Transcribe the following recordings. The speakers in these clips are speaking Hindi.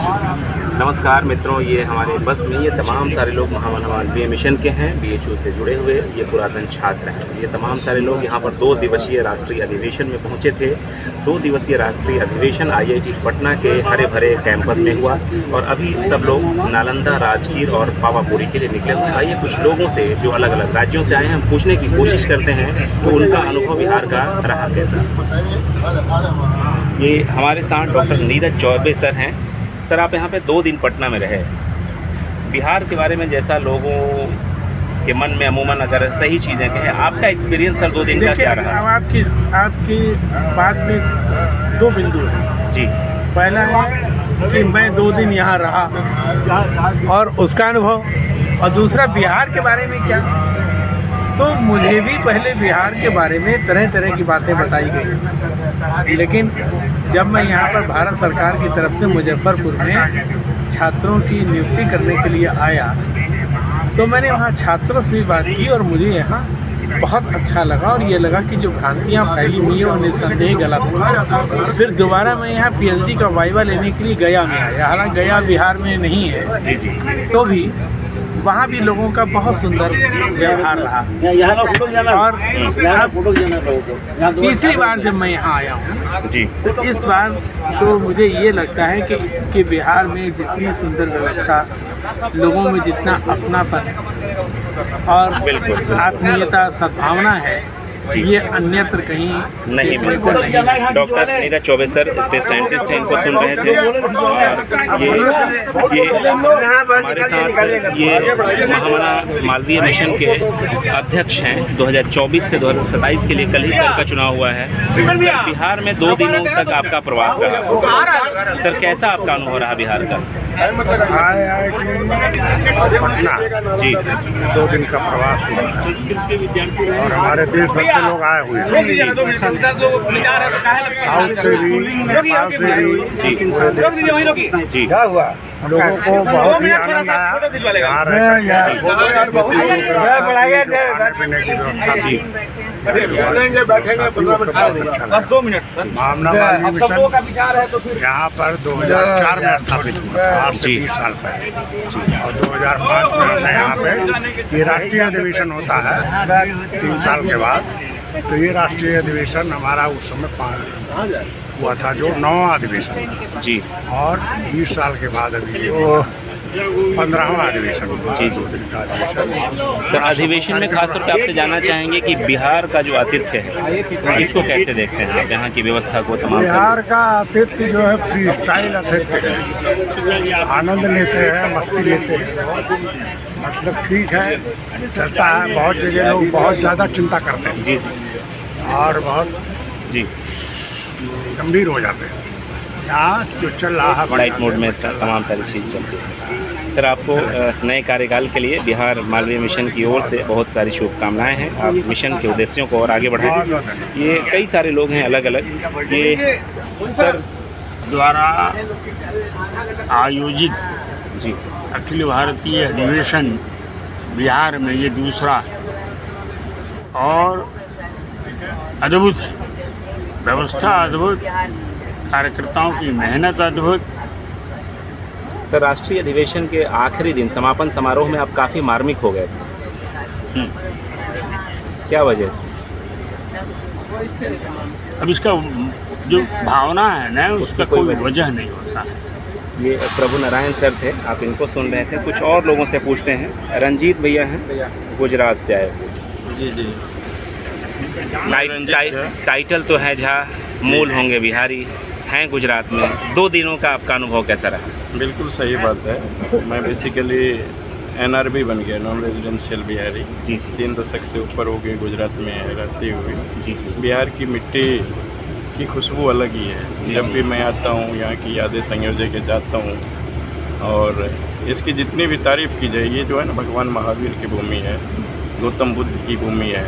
नमस्कार मित्रों, ये हमारे बस में ये तमाम सारे लोग महामना मालवीय मिशन के हैं, BHU से जुड़े हुए ये पुरातन छात्र हैं। ये तमाम सारे लोग यहाँ पर 2 दिवसीय राष्ट्रीय अधिवेशन में पहुँचे थे। 2 दिवसीय राष्ट्रीय अधिवेशन IIT पटना के हरे भरे कैंपस में हुआ और अभी सब लोग नालंदा, राजगीर और पावापुरी के लिए निकले हुए हैं। आइए कुछ लोगों से जो अलग अलग राज्यों से आए हैं हम पूछने की कोशिश करते हैं तो उनका अनुभव बिहार का रहा कैसा। ये हमारे साथ डॉक्टर नीरज चौबे सर हैं। सर, आप यहाँ पे 2 दिन पटना में रहे। बिहार के बारे में जैसा लोगों के मन में अमूमन अगर सही चीज़ें कहें, आपका एक्सपीरियंस सर 2 दिन का क्या रहा? आपकी बात में 2 बिंदु हैं जी। पहला है कि मैं 2 दिन यहाँ रहा और उसका अनुभव, और दूसरा बिहार के बारे में क्या। तो मुझे भी पहले बिहार के बारे में तरह तरह की बातें बताई गई, लेकिन जब मैं यहाँ पर भारत सरकार की तरफ से मुजफ्फरपुर में छात्रों की नियुक्ति करने के लिए आया तो मैंने वहाँ छात्रों से भी बात की और मुझे यहाँ बहुत अच्छा लगा और ये लगा कि जो भ्रांतियाँ फैली हुई हैं वो निस्संदेह गलत है। फिर दोबारा मैं यहाँ PhD का वाइवा लेने के लिए गया में आया, हालांकि गया बिहार में नहीं है जी जी, तो भी वहाँ भी लोगों का बहुत सुंदर व्यवहार रहा। और तीसरी बार जब मैं यहाँ आया हूँ जी, तो इस बार तो मुझे ये लगता है कि बिहार में जितनी सुंदर व्यवस्था, लोगों में जितना अपनापन और बिल्कुल आत्मीयता, सद्भावना है, ये अन्यत्र कहीं नहीं बिल्कुल नहीं। Doctor Neeraj Choubey sir space scientist हैं, इनको सुन रहे थे और ये हमारे साथ ये महामना मालवीय मिशन के अध्यक्ष हैं। 2024 से 2027 के लिए कल ही सर का चुनाव हुआ है। सर, बिहार में 2 दिनों तक आपका प्रवास रहा। सर, कैसा आपका अनुभव रहा बिहार का? पटना जी, 2 दिन का प्रवास हुआ है और हमारे देश भर से लोग आए हुए हैं, साउथ से भी, नेपाल से भी, पूरे देश से। जी, क्या हुआ? लोगों को बहुत ही आनंद आया। यहाँ रहकर खाने पीने की व्यवस्था जी, बैठेंगे 2 मिनट। महामना मालवीय मिशन यहाँ पर 2004 में स्थापित हुआ था, आज से 20 साल पहले, और 2005 में हमने यहाँ पे ये राष्ट्रीय अधिवेशन होता है 3 साल के बाद। तो ये राष्ट्रीय अधिवेशन हमारा उस समय हुआ था जो 9वां अधिवेशन था जी, और 20 साल के बाद अभी ये 15वां अधिवेशन हुआ। जी, 2 दिन का अधिवेशन। सर, अधिवेशन में खासतौर पर आपसे जानना चाहेंगे कि बिहार का जो आतिथ्य है इसको कैसे देखते हैं आप, यहाँ की व्यवस्था को? तमाम बिहार का आतिथ्य जो है फ्री स्टाइल आतिथ्य है, आनंद लेते हैं, मस्ती लेते हैं, मतलब ठीक है, चलता है। बहुत जगह लोग बहुत ज़्यादा चिंता करते हैं जी और बहुत जी, गंभीर हो जाते हैं। यहाँ जो चल रहा है लाइट मोड में तमाम सारी चीज़ चलती है। सर, आपको नए कार्यकाल के लिए बिहार मालवीय मिशन की ओर से बहुत सारी शुभकामनाएं हैं। आप मिशन के उद्देश्यों को और आगे बढ़ाएं। ये कई सारे लोग हैं अलग अलग। ये सर द्वारा आयोजित जी, अखिल भारतीय अधिवेशन बिहार में ये दूसरा और अद्भुत है। व्यवस्था अद्भुत, कार्यकर्ताओं की मेहनत अद्भुत। सर, राष्ट्रीय अधिवेशन के आखिरी दिन समापन समारोह में आप काफ़ी मार्मिक हो गए थे, क्या वजह? अब इसका जो भावना है ना, उसका कोई वजह नहीं होता। ये प्रभु नारायण सर थे, आप इनको सुन रहे थे। कुछ और लोगों से पूछते हैं। रंजीत भैया हैं, गुजरात से आए हुए। जी जी, टाइटल तो है झा, मूल होंगे बिहारी, हैं गुजरात में। 2 दिनों का आपका अनुभव कैसा रहा? बिल्कुल सही बात है। मैं बेसिकली NRB बन गया, नॉन रेजिडेंशियल बिहारी। जी, 3 दशक से ऊपर हो गए गुजरात में रहते हुए। जी, बिहार की मिट्टी की खुशबू अलग ही है। जब भी मैं आता हूँ यहाँ की यादें संयोजे के जाता हूँ और इसकी जितनी भी तारीफ़ की जाए, ये जो है ना भगवान महावीर की भूमि है, गौतम बुद्ध की भूमि है,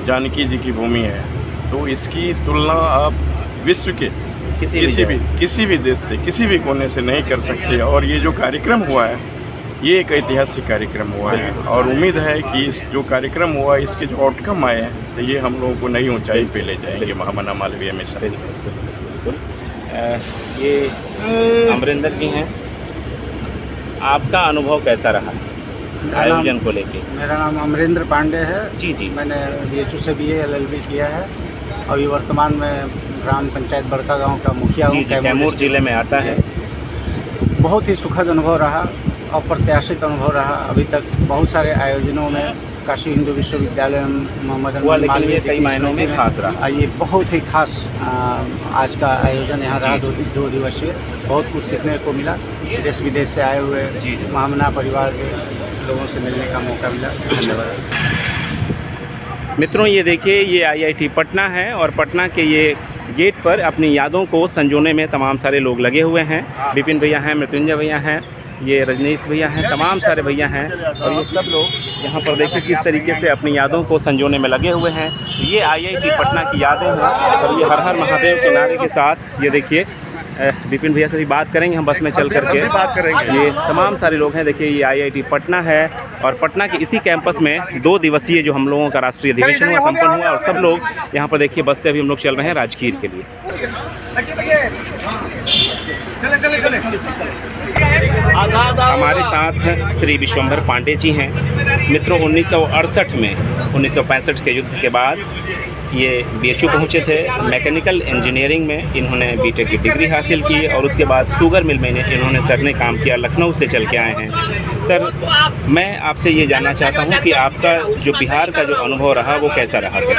जानकी जी की भूमि है। तो इसकी तुलना आप विश्व के किसी भी देश से, किसी भी कोने से नहीं कर सकते। और ये जो कार्यक्रम हुआ है, ये एक ऐतिहासिक कार्यक्रम हुआ है और उम्मीद है कि इस जो कार्यक्रम हुआ इसके जो आउटकम आए हैं तो ये हम लोगों को नई ऊंचाई पे ले जाएंगे महामना मालवीय मिशन। ये अमरिंदर जी हैं, आपका अनुभव कैसा रहा आयोजन को लेके? मेरा नाम अमरिंदर पांडे है। जी जी। मैंने BHU से BA LLB किया है। अभी वर्तमान में ग्राम पंचायत बड़का गांव का मुखिया जी हूँ। जी, कैमूर जिले में आता है। बहुत ही सुखद अनुभव रहा, अप्रत्याशित अनुभव रहा। अभी तक बहुत सारे आयोजनों में काशी हिंदू विश्वविद्यालय मदन हुआ, लेकिन मालवीय ये जी कई की मायनों में स्मृति खास रहा। ये बहुत ही खास आज का आयोजन यहाँ रहा। दो दिवसीय बहुत कुछ सीखने को मिला। देश विदेश से आए हुए महामना परिवार के लोगों से मिलने का मौका मिला। धन्यवाद। मित्रों, ये देखिए, ये IIT पटना है और पटना के ये गेट पर अपनी यादों को संजोने में तमाम सारे लोग लगे हुए हैं। विपिन भैया हैं, मृत्युंजय भैया हैं, ये रजनीश भैया हैं, तमाम सारे भैया हैं और ये सब लोग यहाँ पर देखिए किस तरीके से अपनी यादों को संजोने में लगे हुए हैं। ये IIT पटना की यादें हैं और ये हर हर महादेव के नारे के साथ ये देखिए विपिन भैया से भी बात करेंगे हम बस में चल करके बात करेंगे। ये तमाम सारे लोग हैं, देखिए ये IIT पटना है और पटना के इसी कैंपस में 2 दिवसीय जो हम लोगों का राष्ट्रीय अधिवेशन हुआ, संपन्न हुआ और सब लोग यहाँ पर देखिए बस से अभी हम लोग चल रहे हैं राजगीर के लिए। हमारे साथ श्री विश्वंभर पांडे जी हैं। मित्रों, 1968 में 1965 के युद्ध के बाद ये BHU पहुँचे थे। मैकेनिकल इंजीनियरिंग में इन्होंने BTech की डिग्री हासिल की और उसके बाद शुगर मिल में इन्होंने सर ने काम किया। लखनऊ से चल के आए हैं। सर, मैं आपसे ये जानना चाहता हूँ कि आपका जो बिहार का जो अनुभव रहा वो कैसा रहा सर?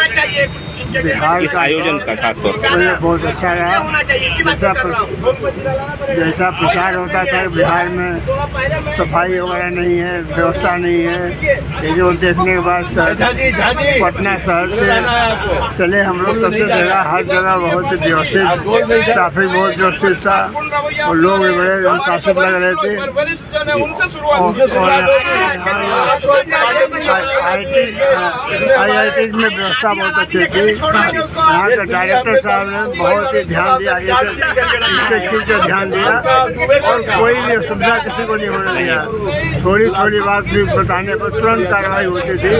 बिहार इस आयोजन का खास तौर पर मुझे बहुत अच्छा रहा। जैसा प्रचार होता था बिहार में सफाई वगैरह नहीं है, व्यवस्था नहीं है, लेकिन वो देखने के बाद पटना शहर से चले हम लोग, तब से देखा हर जगह बहुत व्यवस्थित, ट्रैफिक बहुत व्यवस्थित था और लोग भी बड़े अनुशासित लग रहे थे। IIT में व्यवस्था बहुत अच्छी थी। यहाँ का डायरेक्टर साहब ने बहुत ही ध्यान दिया, इसके ठीक से ध्यान दिया और कोई भी असुविधा किसी को नहीं होने दिया। थोड़ी थोड़ी बात भी बताने पर तुरंत कार्रवाई होती थी।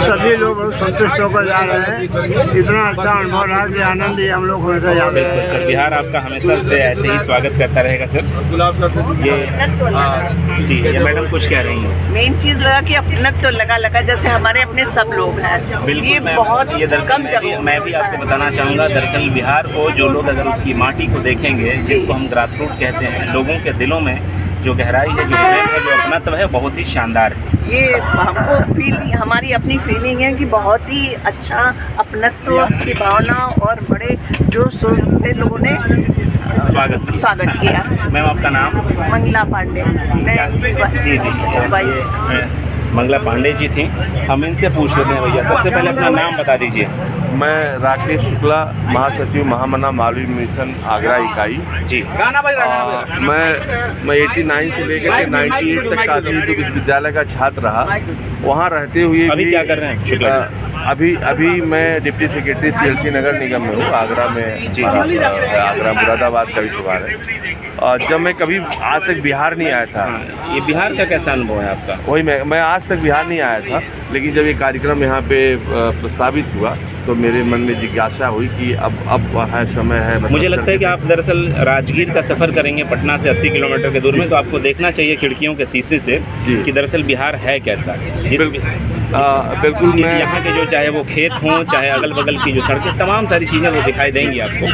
सभी लोग बहुत संतुष्ट होकर जा रहे हैं। इतना अच्छा अनुभव रहा कि आनंद ही हम लोग हमेशा याद बिल्कुल सर, बिहार आपका हमेशा से ऐसे ही स्वागत करता रहेगा सर। ये मैडम कुछ कह रही हैं। मेन चीज लगा कि अपनत तो लगा जैसे हमारे अपने सब लोग हैं। ये बहुत कम जगह। मैं भी आपको बताना चाहूँगा, दरअसल बिहार को जो लोग अगर उसकी माटी को देखेंगे, जिसको हम ग्रास रूट कहते हैं, लोगों के दिलों में जो गहराई है, जो प्रेम है, जो अपनत्व है, बहुत ही शानदार है। ये हमको फीलिंग, हमारी अपनी फीलिंग है कि बहुत ही अच्छा अपनत्व की भावना और बड़े जोश शोर से लोगों ने स्वागत किया। मैम, आपका नाम? मंगला पांडे। जी, मंगला पांडे जी थी। हम इनसे पूछ लेते हैं भैया, सबसे पहले अपना नाम बता दीजिए। मैं राकेश शुक्ला, महासचिव महामना मालवीय मिशन आगरा इकाई। जी। मैं 89 से लेकर के 98 तक काशी हिंदू विश्वविद्यालय का छात्र रहा। वहाँ रहते हुए अभी क्या कर रहे हैं शुक्ला? अभी मैं डिप्टी सेक्रेटरी CLC नगर निगम में हूँ, आगरा में। जी, आगरा मुरादाबाद का भी त्योहार है। जब मैं कभी आज तक बिहार नहीं आया था। ये बिहार का कैसा अनुभव है आपका? वही मैं आज तक बिहार नहीं आया था, लेकिन जब ये कार्यक्रम यहाँ पे प्रस्तावित हुआ तो मेरे मन में जिज्ञासा हुई कि अब है समय है। मुझे लगता है कि आप दरअसल राजगीर का सफ़र करेंगे पटना से 80 किलोमीटर के दूर में, तो आपको देखना चाहिए खिड़कियों के शीशे से कि दरअसल बिहार है कैसा। बिल्कुल। मैं यहाँ के जो चाहे वो खेत हों, चाहे अगल बगल की जो सड़कें, तमाम सारी चीज़ें वो दिखाई देंगी आपको।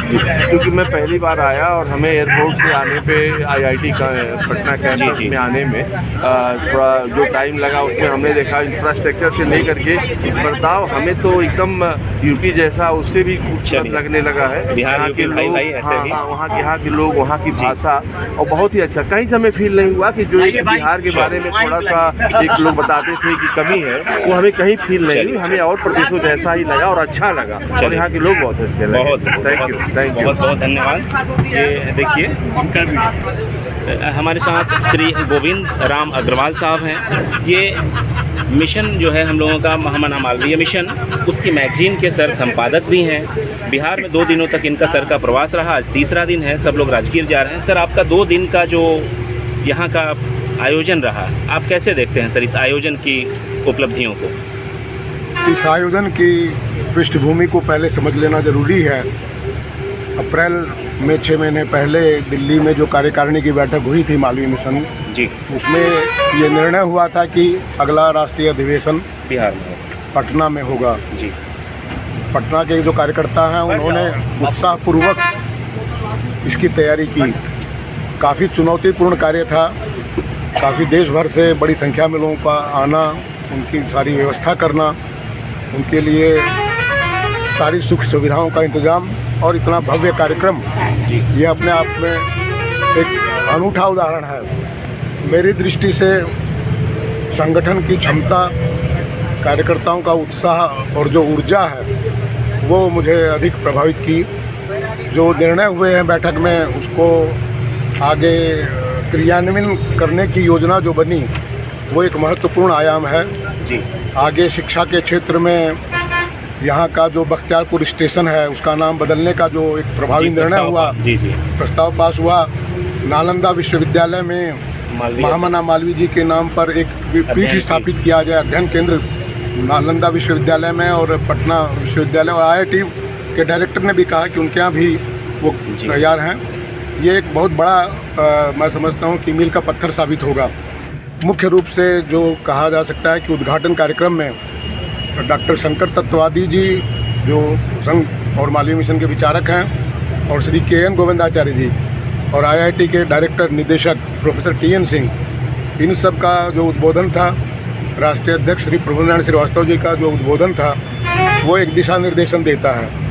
क्योंकि मैं पहली बार आया और हमें एयरपोर्ट से आने पे IIT का पटना कैंपस में आने में थोड़ा जो टाइम लगा, उसमें हमने देखा इंफ्रास्ट्रक्चर से लेकर के बर्ताव हमें तो एकदम यूपी जैसा, उससे भी खूबसूरत लगने लगा है। बिहार के लोग, यहाँ के लोग, वहाँ की भाषा, और बहुत ही अच्छा। कहीं से हमें फील नहीं हुआ कि जो एक बिहार के बारे में थोड़ा सा एक लोग बताते थे कि कमी है, वो हमें कहीं फील नहीं हुई। हमें और प्रदेशों जैसा ही लगा और अच्छा लगा और यहाँ के लोग बहुत अच्छे लगे। Thank you. बहुत बहुत धन्यवाद। ये देखिए, हमारे साथ श्री गोविंद राम अग्रवाल साहब हैं। ये मिशन जो है हम लोगों का महामना मालवीय मिशन, उसकी मैगजीन के सर संपादक भी हैं। बिहार में 2 दिनों तक इनका सर का प्रवास रहा, आज 3रा दिन है। सब लोग राजगीर जा रहे हैं। सर, आपका 2 दिन का जो यहाँ का आयोजन रहा, आप कैसे देखते हैं सर इस आयोजन की उपलब्धियों को? इस आयोजन की पृष्ठभूमि को पहले समझ लेना ज़रूरी है। अप्रैल में 6 महीने पहले दिल्ली में जो कार्यकारिणी की बैठक हुई थी मालवीय मिशन जी, उसमें ये निर्णय हुआ था कि अगला राष्ट्रीय अधिवेशन बिहार में पटना में होगा। जी, पटना के जो कार्यकर्ता हैं उन्होंने उत्साहपूर्वक इसकी तैयारी की। काफ़ी चुनौतीपूर्ण कार्य था, काफ़ी देश भर से बड़ी संख्या में लोगों का आना, उनकी सारी व्यवस्था करना, उनके लिए सारी सुख सुविधाओं का इंतजाम और इतना भव्य कार्यक्रम, ये अपने आप में एक अनूठा उदाहरण है। मेरी दृष्टि से संगठन की क्षमता, कार्यकर्ताओं का उत्साह और जो ऊर्जा है वो मुझे अधिक प्रभावित की। जो निर्णय हुए हैं बैठक में उसको आगे क्रियान्वयन करने की योजना जो बनी वो एक महत्वपूर्ण आयाम है। जी, आगे शिक्षा के क्षेत्र में यहाँ का जो बख्तियारपुर स्टेशन है उसका नाम बदलने का जो एक प्रभावी निर्णय हुआ, जी जी, प्रस्ताव पास हुआ। नालंदा विश्वविद्यालय में महामना मालवीय जी के नाम पर एक पीठ स्थापित किया जाए, अध्ययन केंद्र नालंदा विश्वविद्यालय में, और पटना विश्वविद्यालय और IIT के डायरेक्टर ने भी कहा कि उनके यहाँ भी वो तैयार हैं। ये एक बहुत बड़ा मैं समझता हूँ कि मील का पत्थर साबित होगा। मुख्य रूप से जो कहा जा सकता है कि उद्घाटन कार्यक्रम में डॉक्टर शंकर तत्वादी जी जो संघ और मालवीय मिशन के विचारक हैं, और श्री KN गोविंदाचार्य जी और IIT के डायरेक्टर निदेशक प्रोफेसर TN सिंह, इन सब का जो उद्बोधन था, राष्ट्रीय अध्यक्ष श्री प्रभुनारायण श्रीवास्तव जी का जो उद्बोधन था वो एक दिशा निर्देशन देता है।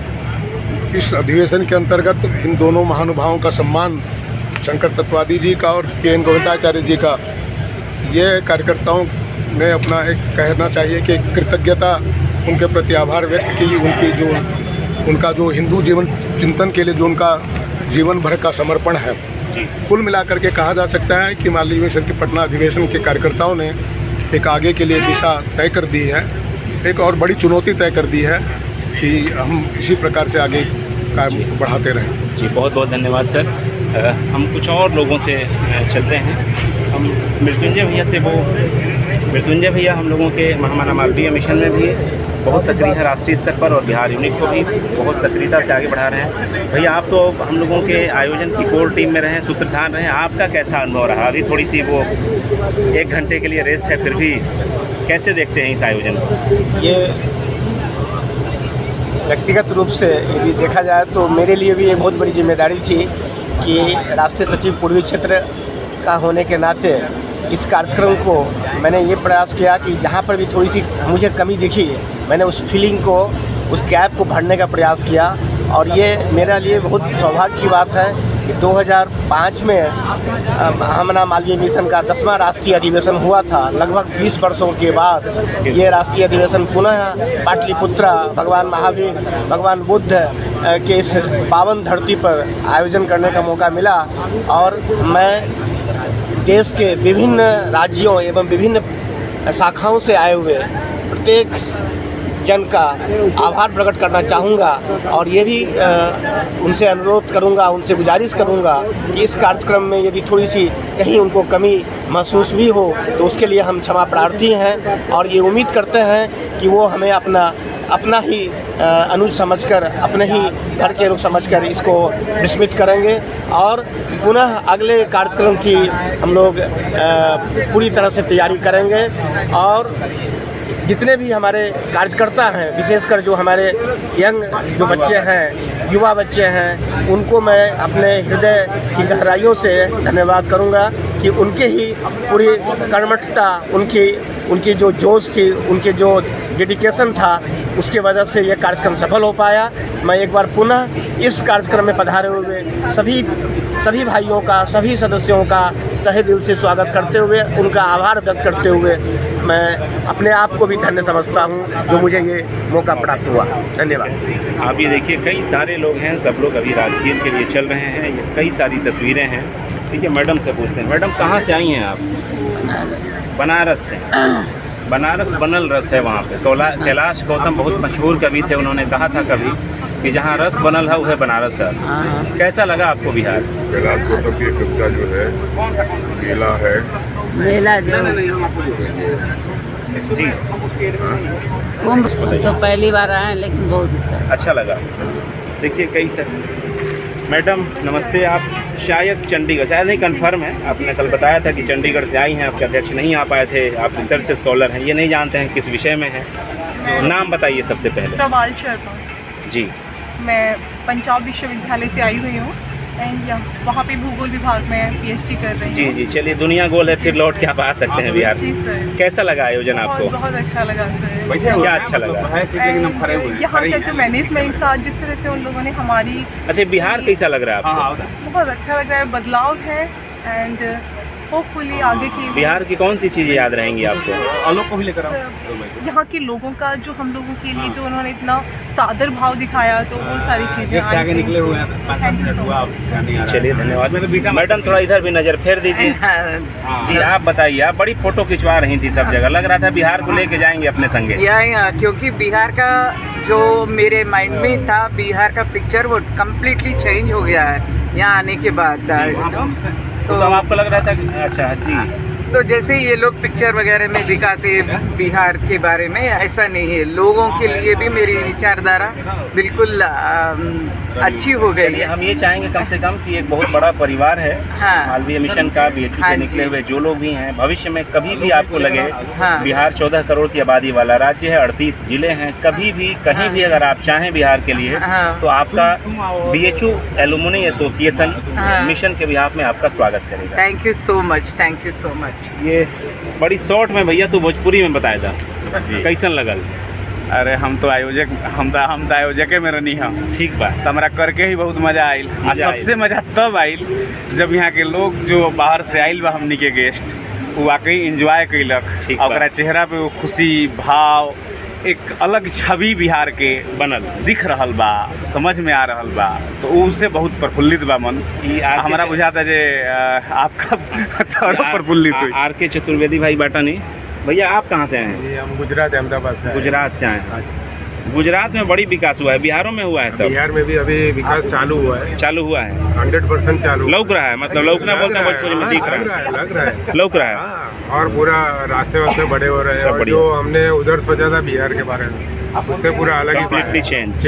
इस अधिवेशन के अंतर्गत इन दोनों महानुभावों का सम्मान, शंकर तत्वादी जी का और KN गोविंदाचार्य जी का, ये कार्यकर्ताओं ने अपना एक कहना चाहिए कि कृतज्ञता, उनके प्रति आभार व्यक्त की। उनका जो हिंदू जीवन चिंतन के लिए जो उनका जीवन भर का समर्पण है, कुल मिलाकर के कहा जा सकता है कि मालवीय मिशन के पटना अधिवेशन के कार्यकर्ताओं ने एक आगे के लिए दिशा तय कर दी है, एक और बड़ी चुनौती तय कर दी है कि हम इसी प्रकार से आगे काम बढ़ाते रहें। जी, बहुत बहुत धन्यवाद सर। हम कुछ और लोगों से चलते हैं। हम मृत्युंजय भैया से, वो मृत्युंजय भैया हम लोगों के महामना मालवीय मिशन में भी बहुत सक्रिय है राष्ट्रीय स्तर पर, और बिहार यूनिट को भी बहुत सक्रियता से आगे बढ़ा रहे हैं। भैया, आप तो हम लोगों के आयोजन की कोर टीम में रहे, सूत्रधार रहे, आपका कैसा अनुभव रहा? अभी थोड़ी सी वो 1 घंटे के लिए रेस्ट है, फिर भी कैसे देखते हैं इस आयोजन को? ये व्यक्तिगत रूप से यदि देखा जाए तो मेरे लिए भी ये बहुत बड़ी जिम्मेदारी थी कि राष्ट्रीय सचिव पूर्वी क्षेत्र का होने के नाते इस कार्यक्रम को मैंने ये प्रयास किया कि जहाँ पर भी थोड़ी सी मुझे कमी दिखी, मैंने उस फीलिंग को, उस गैप को भरने का प्रयास किया। और ये मेरे लिए बहुत सौभाग्य की बात है कि 2005 में महामना मालवीय मिशन का 10वां राष्ट्रीय अधिवेशन हुआ था। लगभग 20 वर्षों के बाद ये राष्ट्रीय अधिवेशन पुनः पाटलिपुत्रा, भगवान महावीर, भगवान बुद्ध के इस पावन धरती पर आयोजन करने का मौका मिला। और मैं देश के विभिन्न राज्यों एवं विभिन्न शाखाओं से आए हुए प्रत्येक जन का आभार प्रकट करना चाहूँगा, और ये भी उनसे अनुरोध करूँगा, उनसे गुजारिश करूँगा कि इस कार्यक्रम में यदि थोड़ी सी कहीं उनको कमी महसूस भी हो तो उसके लिए हम क्षमा प्रार्थी हैं, और ये उम्मीद करते हैं कि वो हमें अपना ही अनुज समझकर, अपने ही घर के लोग समझकर इसको विस्मित करेंगे। और पुनः अगले कार्यक्रम की हम लोग पूरी तरह से तैयारी करेंगे। और जितने भी हमारे कार्यकर्ता हैं, विशेषकर जो हमारे यंग जो बच्चे हैं, युवा बच्चे हैं, उनको मैं अपने हृदय की गहराइयों से धन्यवाद करूंगा कि उनके ही पूरी कर्मठता, उनकी जो जोश थी, उनके जो डेडिकेशन था, उसके वजह से ये कार्यक्रम सफल हो पाया। मैं एक बार पुनः इस कार्यक्रम में पधारे हुए सभी भाइयों का, सभी सदस्यों का तहे दिल से स्वागत करते हुए, उनका आभार व्यक्त करते हुए मैं अपने आप को भी धन्य समझता हूँ जो मुझे ये मौका प्राप्त हुआ। धन्यवाद। आप ये देखिए, कई सारे लोग हैं, सब लोग अभी राजगीर के लिए चल रहे हैं। ये कई सारी तस्वीरें हैं। ठीक है, मैडम से पूछते हैं। मैडम, कहाँ से आई हैं आप? बनारस से। बनारस बनल रस है वहाँ पे। कैलाश गौतम बहुत मशहूर कवि थे, उन्होंने कहा था कभी कि जहाँ रस बनल है वह बनारस है। कैसा लगा आपको बिहार? कैलाश गौतम की कविता जो है, मेला है, मेला जो जी, कुंभ तो पहली बार आए हैं, लेकिन बहुत अच्छा लगा। देखिए, कई सारे मैडम नमस्ते। आप शायद चंडीगढ़, शायद नहीं कंफर्म है, आपने कल बताया था कि चंडीगढ़ से आई हैं, आपके अध्यक्ष नहीं आ पाए थे, आप रिसर्च स्कॉलर हैं, ये नहीं जानते हैं किस विषय में हैं, नाम बताइए सबसे पहले। प्रवाल शर्मा जी। मैं पंजाब विश्वविद्यालय से आई हुई हूँ एंड वहाँ पे भूगोल विभाग में पीएचडी कर रही हूँ। जी जी, चलिए दुनिया गोल है, फिर लौट के आप आ सकते हैं बिहार। जी सर। कैसा लगा आयोजन आपको? बहुत अच्छा लगा सर। क्या अच्छा लगा? यहाँ का जो मैनेजमेंट था, जिस तरह से उन लोगों ने हमारी। अच्छा, बिहार कैसा लग रहा है आपको? बहुत अच्छा लग रहा है, बदलाव है एंड होपफुली आगे की। बिहार की कौन सी चीज़ें याद रहेंगी आपको? आलोक को भी लेकर आओ। यहाँ के लोगों का जो हम लोगों के लिए जो उन्होंने इतना सादर भाव दिखाया, तो वो सारी चीज़ें आगे निकले हुए हैं। चलिए धन्यवाद। मैडम थोड़ा इधर भी नज़र फेर दीजिए। जी आप बताइए, आप बड़ी फोटो खिंचवा रही थी सब जगह, लग रहा था बिहार को लेके जाएंगे अपने संगे। क्योंकि बिहार का जो मेरे माइंड में था, बिहार का पिक्चर वो कम्प्लीटली चेंज हो गया है यहाँ आने के बाद। तो आपको लग रहा था कि अच्छा जी, तो जैसे ये लोग पिक्चर वगैरह में दिखाते बिहार के बारे में, ऐसा नहीं है। लोगों के लिए भी मेरी विचारधारा बिल्कुल अच्छी हो गई है। हम ये चाहेंगे कम से कम कि एक बहुत बड़ा परिवार है मालवीय मिशन का, बीएचयू से निकले हुए जो लोग भी हैं, भविष्य में कभी भी आपको लगे बिहार 14 करोड़ की आबादी वाला राज्य है, 38 जिले हैं, कभी भी कहीं भी अगर आप चाहें बिहार के लिए तो आपका बीएचयू एलुमनी एसोसिएशन मिशन के बिहाफ में आपका स्वागत करेगा। Thank you so much, thank you so much. ये बड़ी शॉर्ट में भैया तो भोजपुरी में बताया था, कैसन लगल? अरे हम तो आयोजक में रहनी हम। ठीक बा, तो हमारा करके ही बहुत मजा आयल। सबसे मजा तब आयल जब यहाँ के लोग जो बाहर से आयल बा, हमनी के गेस्ट, वो वाकई इंजॉय कैलक। और चेहरा पे वो खुशी भाव, एक अलग छवि बिहार के बनल दिख रहल बा, समझ में आ रहल बा, तो उससे बहुत प्रफुल्लित बा मन। हमारा बुझाता जे आपका थोड़ा प्रफुल्लित हुई। आर.के. चतुर्वेदी भाई बाटानी भैया, आप कहाँ से आए हैं? हम गुजरात अहमदाबाद से। गुजरात से आए हैं। गुजरात में बड़ी विकास हुआ है, बिहारों में हुआ है सब? बिहार में भी अभी विकास चालू हुआ है। 100% चालू लौक रहा है, मतलब लौकना बोलते हैं भोजपुरी में, दिख रहा है, लौक रहा है। और पूरा रास्ते वास्ते बड़े हो रहे हैं, और जो हमने उधर सोचा था बिहार के बारे में, उससे पूरा अलग ही चेंज।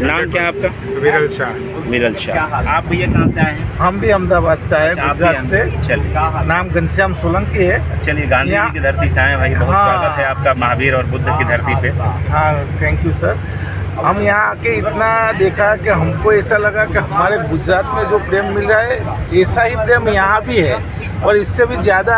नाम क्या है आपका? विरल शाह। विरल शाह। आप भैया कहाँ से आए हैं? हम भी अहमदाबाद से आए, गुजरात से। चलिए, नाम घनश्याम सोलंकी है। चलिए, गांधी जी की धरती से आए भाई, बहुत स्वागत है आपका महावीर और बुद्ध की धरती पे। हाँ, थैंक यू सर। हम यहाँ आके इतना देखा कि हमको ऐसा लगा कि हमारे गुजरात में जो प्रेम मिल रहा है, ऐसा ही प्रेम यहाँ भी है, और इससे भी ज़्यादा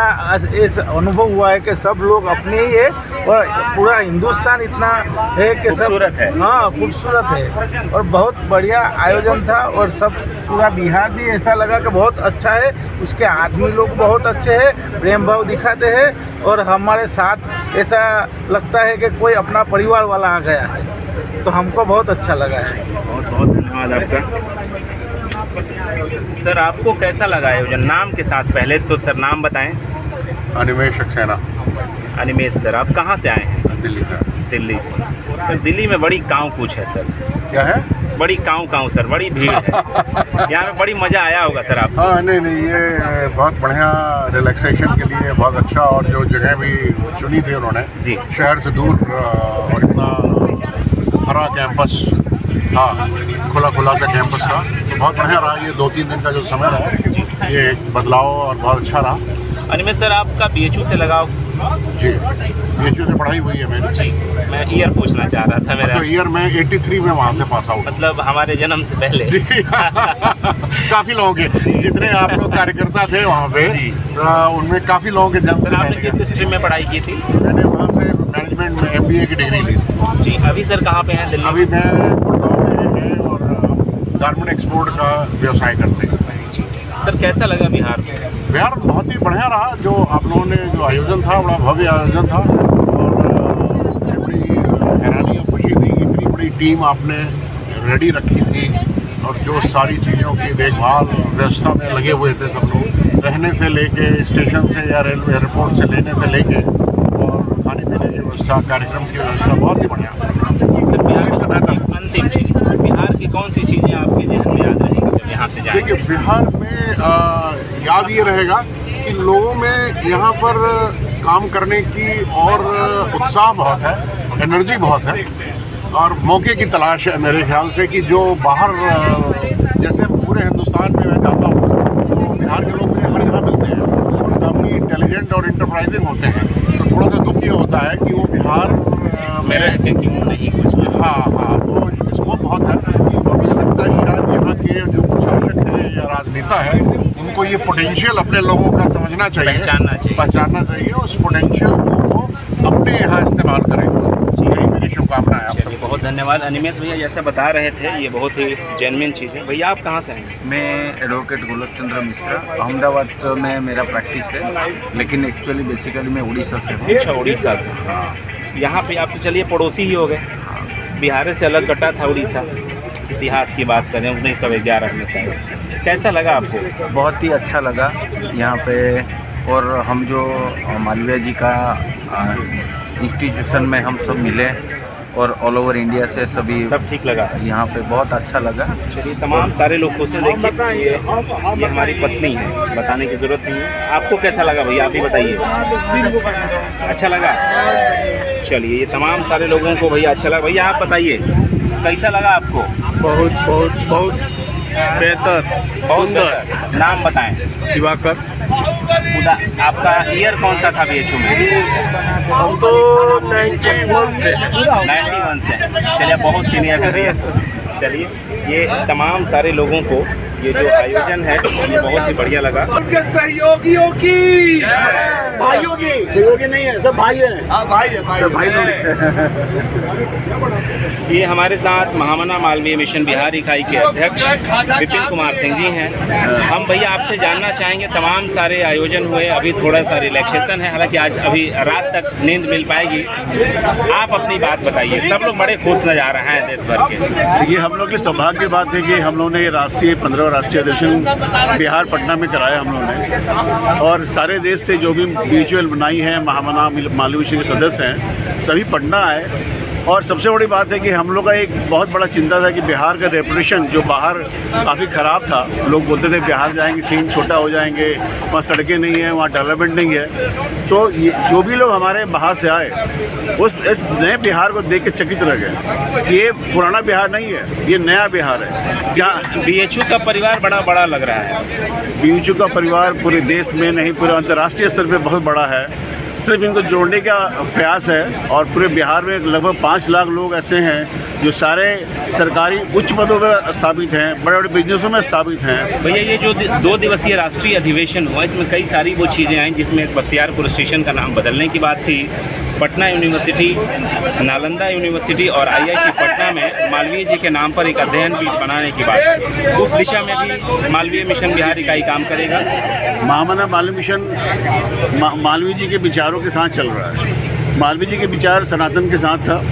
ऐसा अनुभव हुआ है कि सब लोग अपने ही है, और पूरा हिंदुस्तान इतना है कि सब खूबसूरत है। हाँ, खूबसूरत है, और बहुत बढ़िया आयोजन था। और सब पूरा बिहार भी ऐसा लगा कि बहुत अच्छा है, उसके आदमी लोग बहुत अच्छे हैं, प्रेम भाव दिखाते हैं, और हमारे साथ ऐसा लगता है कि कोई अपना परिवार वाला आ गया है, तो हमको बहुत अच्छा लगा है। बहुत बहुत धन्यवाद आपका। सर, आपको कैसा लगा आयोजन? नाम के साथ पहले तो सर नाम बताएं। अनिमेश सक्सेना। अनिमेश सर, आप कहाँ से आए हैं? दिल्ली से। दिल्ली से। सर, दिल्ली में बड़ी काँव कूच है सर। क्या है? बड़ी काँव सर, बड़ी भीड़ है। यहाँ पे बड़ी मज़ा आया होगा सर आपको? हाँ, नहीं, ये बहुत बढ़िया रिलैक्सेशन के लिए बहुत अच्छा, और जो जगह भी चुनी थी उन्होंने जी, शहर से दूर, और इतना हरा कैंपस, हाँ, खुला सा कैंपस था, तो बहुत बढ़िया रहा। ये 2-3 दिन का जो समय रहा, ये एक बदलाव और बहुत अच्छा रहा। अनिमेश सर, आपका बीएचयू से लगाव? जी, बीएचयू से पढ़ाई हुई है मेरी। जी, मैं ईयर पूछना चाह रहा था मेरा। तो ईयर में 83 में वहाँ से पास आउट। मतलब हमारे जन्म से पहले। जी काफ़ी लोगों के, जितने आप लोग कार्यकर्ता थे वहाँ पे, उनमें काफ़ी लोगों के जन्म से पहले। आपने किस स्ट्रीम में पढ़ाई की थी? मैंने वहाँ से मैनेजमेंट में MBA की डिग्री ली थी। जी, अभी सर कहाँ पे हैं दिल्ली? अभी मैं गुड़गांव में है, और गारमेंट एक्सपोर्ट का व्यवसाय करते हैं। सर, कैसा लगा बिहार में? बिहार बहुत ही बढ़िया रहा। जो आप लोगों ने जो आयोजन था, बड़ा भव्य आयोजन था, और बड़ी हैरानी और खुशी थी, इतनी बड़ी टीम आपने रेडी रखी थी, और जो सारी चीज़ों की देखभाल व्यवस्था में लगे हुए थे सब लोग, रहने से लेके स्टेशन से या रेलवे एयरपोर्ट से लेने से लेके, और खाने पीने की व्यवस्था, कार्यक्रम की व्यवस्था बहुत ही बढ़िया। सर, बिहार से बेहतर अंतिम चीज़, बिहार की कौन सी चीज़ें आपके जहन में याद रहेंगी जब यहाँ से जाएंगे? देखिए, बिहार में याद ये रहेगा कि लोगों में यहाँ पर काम करने की और उत्साह बहुत है, एनर्जी बहुत है, और मौके की तलाश है मेरे ख्याल से, कि जो बाहर, जैसे हम पूरे हिंदुस्तान में मैं जाता हूँ तो बिहार के लोग मुझे हर जगह मिलते हैं और काफ़ी इंटेलिजेंट और इंटरप्राइजिंग होते हैं। तो थोड़ा सा दुख ये होता है कि वो बिहार नहीं कुछ हाँ तो स्कोप बहुत है और मुझे लगता है शायद यहाँ के जो प्रशासक है या राजनेता है उनको ये पोटेंशियल अपने लोगों का समझना चाहिए, पहचानना चाहिए। उस पोटेंशियल को वो अपने यहाँ इस्तेमाल करें। यही मेरी शुभकामना है। चलिए बहुत धन्यवाद। अनिमेश भैया जैसे बता रहे थे ये बहुत ही जेन्युइन चीज़ है। भैया आप कहाँ से हैं? मैं एडवोकेट गोलक चंद्र मिश्रा, अहमदाबाद में मेरा प्रैक्टिस है, लेकिन एक्चुअली बेसिकली मैं उड़ीसा से हूँ। अच्छा, उड़ीसा से। हाँ, यहाँ पे आप तो चलिए पड़ोसी ही हो गए। बिहार से अलग कटा था उड़ीसा। इतिहास की बात करें 1911 में शायद, कैसा लगा आपको? बहुत ही अच्छा लगा यहाँ पे। और हम जो मालवीय जी का इंस्टीट्यूशन में हम सब मिले और ऑल ओवर इंडिया से सभी सब ठीक लगा यहाँ पे, बहुत अच्छा लगा। चलिए तमाम सारे लोग खुश हैं। देखिए ये हमारी पत्नी है, बताने की ज़रूरत नहीं है। आपको कैसा लगा भैया, आप भी बताइए। अच्छा लगा। चलिए ये तमाम सारे लोगों को भैया अच्छा लगा। भैया आप बताइए कैसा लगा आपको? बहुत बहुत बहुत बेहतर, सुंदर। नाम बताएं। दिवाकर। आपका ईयर कौन सा था BHU में? हम तो 91 से। चलिए बहुत सीनियर है भैया। चलिए ये तमाम सारे लोगों को ये जो आयोजन है ये बहुत ही बढ़िया लगा। सहयोगियों की, भाइयों की, सहयोगी नहीं है, सब भाई हैं। हाँ भाई है, भाई लोग। ये हमारे साथ महामना मालवीय मिशन बिहार इकाई के अध्यक्ष विपिन कुमार सिंह जी हैं। हम भैया आपसे जानना चाहेंगे, तमाम सारे आयोजन हुए, अभी थोड़ा सा रिलैक्सेशन है, हालांकि आज अभी रात तक नींद मिल पाएगी। आप अपनी बात बताइए। सब लोग बड़े खुश नजर आ रहे हैं देश भर के। ये हम लोग की सौभाग्य की बात है कि हम लोगों ने राष्ट्रीय 15वां राष्ट्रीय अधिवेशन बिहार पटना में कराया हम लोगों ने, और सारे देश से जो भी BHU बनाई है, महामना मालवीय मिशन के सदस्य हैं, सभी पटना आए। और सबसे बड़ी बात है कि हम लोग का एक बहुत बड़ा चिंता था कि बिहार का रेपुटेशन जो बाहर काफ़ी ख़राब था। लोग बोलते थे बिहार जाएंगे सीन छोटा हो जाएंगे, वहाँ सड़कें नहीं है, वहाँ डेवलपमेंट नहीं है। तो ये जो भी लोग हमारे बाहर से आए इस नए बिहार को देख के चकित रह गए। ये पुराना बिहार नहीं है, ये नया बिहार है। जहाँ BHU का परिवार बड़ा लग रहा है। BHU का परिवार पूरे देश में नहीं, पूरे अंतर्राष्ट्रीय स्तर पर बहुत बड़ा है। सिर्फ इनको जोड़ने का प्रयास है और पूरे बिहार में लगभग 5 लाख लोग ऐसे हैं जो सारे सरकारी उच्च पदों पर स्थापित हैं, बड़े बड़े बिजनेसों में स्थापित हैं। भैया ये जो 2 दिवसीय राष्ट्रीय अधिवेशन हुआ, इसमें कई सारी वो चीज़ें आई जिसमें बख्तियारपुर स्टेशन का नाम बदलने की बात थी, पटना यूनिवर्सिटी, नालंदा यूनिवर्सिटी और IIT पटना में मालवीय जी के नाम पर एक अध्ययन पीठ बनाने की बात। उस दिशा में भी मालवीय मिशन बिहार इकाई काम करेगा। महामना मालवीय मिशन मालवीय जी के विचारों के साथ चल रहा है। मालवीय जी के विचार सनातन के साथ था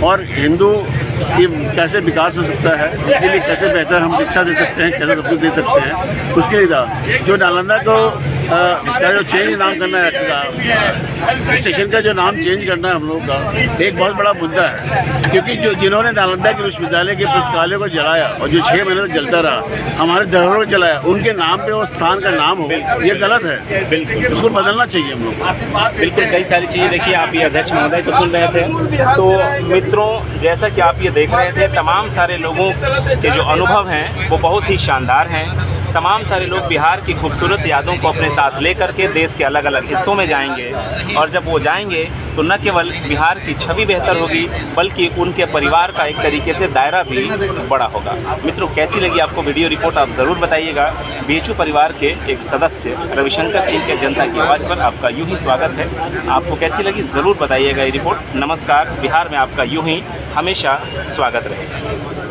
और हिंदू की कैसे विकास हो सकता है, उसके लिए कैसे बेहतर हम शिक्षा दे सकते हैं, कैसे सब कुछ दे सकते हैं, उसके लिए था। जो नालंदा को का जो चेंज नाम करना है, स्टेशन का जो नाम चेंज करना है हम लोग का एक बहुत बड़ा मुद्दा है, क्योंकि जिन्होंने नालंदा के विश्वविद्यालय के पुस्तकालय को जलाया और जो 6 महीने तक जलता रहा, हमारे धरोहर को जलाया, उनके नाम पे वो स्थान का नाम हो, ये गलत है। बिल्कुल उसको बदलना चाहिए हम लोग। बिल्कुल कई सारी चीज़ें देखिए। आप ये अध्यक्ष महोदय को सुन रहे थे, तो मित्रों जैसा कि आप ये देख रहे थे, तमाम सारे लोगों के जो अनुभव हैं वो बहुत ही शानदार हैं। तमाम सारे लोग बिहार की खूबसूरत यादों को अपने साथ लेकर के देश के अलग अलग हिस्सों में जाएंगे, और जब वो जाएंगे तो न केवल बिहार की छवि बेहतर होगी बल्कि उनके परिवार का एक तरीके से दायरा भी बड़ा होगा। मित्रों कैसी लगी आपको वीडियो रिपोर्ट, आप ज़रूर बताइएगा। BHU परिवार के एक सदस्य रविशंकर सिंह के जनता की आवाज़ पर आपका यूँ ही स्वागत है। आपको कैसी लगी ज़रूर बताइएगा ये रिपोर्ट। नमस्कार। बिहार में आपका यूँ ही हमेशा स्वागत रहेगा।